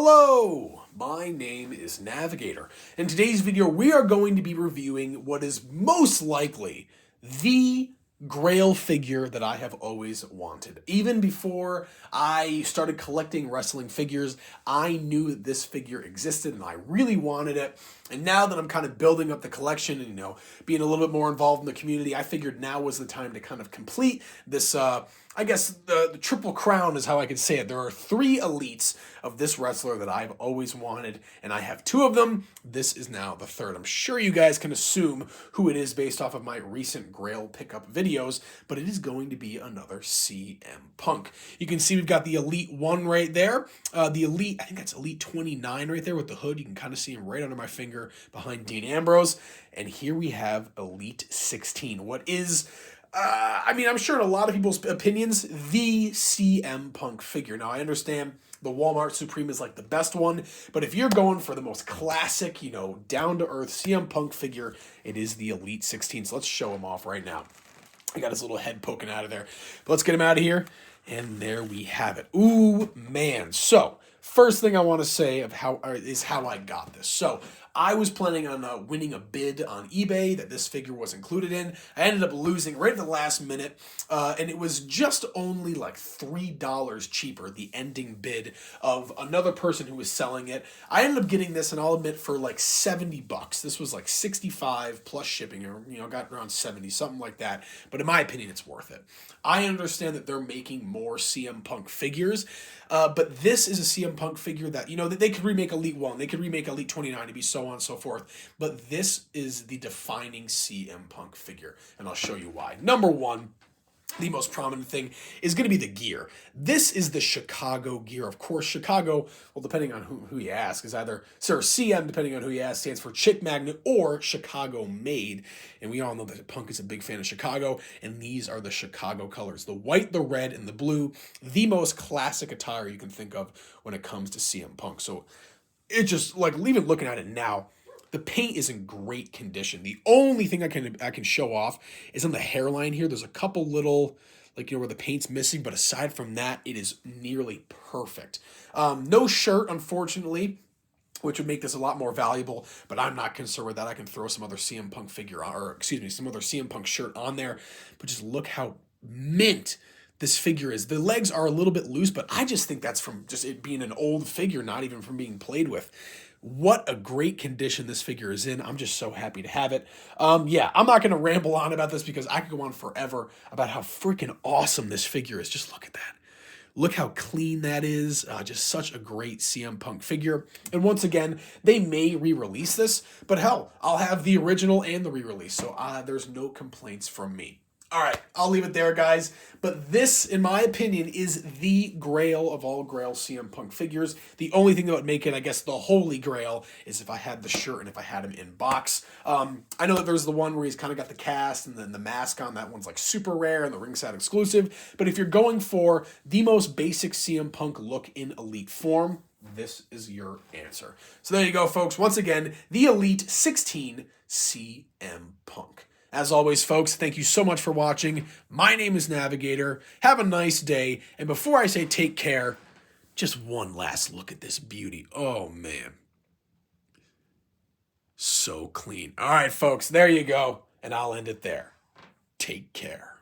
Hello, my name is Navigator. In today's video, we are going to be reviewing what is most likely the Grail figure that I have always wanted. Even before I started collecting wrestling figures, I knew that this figure existed and I really wanted it. And now that I'm kind of building up the collection and, being a little bit more involved in the community, I figured now was the time to kind of complete this, I guess the triple crown is how I could say it. There are 3 elites of this wrestler that I've always wanted, and I have 2 of them. This is now the 3rd. I'm sure you guys can assume who it is based off of my recent Grail pickup videos, but it is going to be another CM Punk. You can see we've got the Elite 1 right there. The Elite, I think that's Elite 29 right there with the hood. You can kind of see him right under my finger behind Dean Ambrose. And here we have Elite 16. What is... I'm sure in a lot of people's opinions, the CM Punk figure. Now, I understand the Walmart Supreme is like the best one, but if you're going for the most classic, down-to-earth CM Punk figure, it is the Elite 16. So let's show him off right now. I got his little head poking out of there. But let's get him out of here, and there we have it. Ooh, man. So, first thing I want to say is how I got this. So, I was planning on winning a bid on eBay that this figure was included in. I ended up losing right at the last minute, and it was just only like $3 cheaper, the ending bid of another person who was selling it. I ended up getting this, and I'll admit, for like $70. This was like $65 plus shipping, or got around 70, something like that. But in my opinion, it's worth it. I understand that they're making more CM Punk figures, but this is a CM Punk figure that, that they could remake Elite 1, they could remake Elite 29 to be so on and so forth, but this is the defining CM Punk figure, and I'll show you why. Number one, the most prominent thing is going to be the gear. This is the Chicago gear. Of course, Chicago, well, depending on who you ask, is either, CM, depending on who you ask, stands for Chick Magnet or Chicago Made. And we all know that Punk is a big fan of Chicago, and these are the Chicago colors. The white, the red, and the blue. The most classic attire you can think of when it comes to CM Punk. So it just, even looking at it now, the paint is in great condition. The only thing I can show off is on the hairline here. There's a couple little, where the paint's missing, but aside from that, it is nearly perfect. No shirt, unfortunately, which would make this a lot more valuable, but I'm not concerned with that. I can throw some other CM Punk figure on, some other CM Punk shirt on there, but just look how mint this figure is. The legs are a little bit loose, but I just think that's from just it being an old figure, not even from being played with. What a great condition this figure is in. I'm just so happy to have it. I'm not going to ramble on about this because I could go on forever about how freaking awesome this figure is. Just look at that. Look how clean that is. Just such a great CM Punk figure. And once again, they may re-release this, but hell, I'll have the original and the re-release, so there's no complaints from me. All right, I'll leave it there, guys. But this, in my opinion, is the Grail of all Grail CM Punk figures. The only thing that would make it, I guess, the holy Grail is if I had the shirt and if I had him in box. I know that there's the one where he's kind of got the cast and then the mask on. That one's like super rare and the ringside exclusive. But if you're going for the most basic CM Punk look in Elite form, this is your answer. So there you go, folks. Once again, the Elite 16 CM Punk. As always, folks, thank you so much for watching. My name is Navigator. Have a nice day. And before I say take care, just one last look at this beauty. Oh, man. So clean. All right, folks, there you go. And I'll end it there. Take care.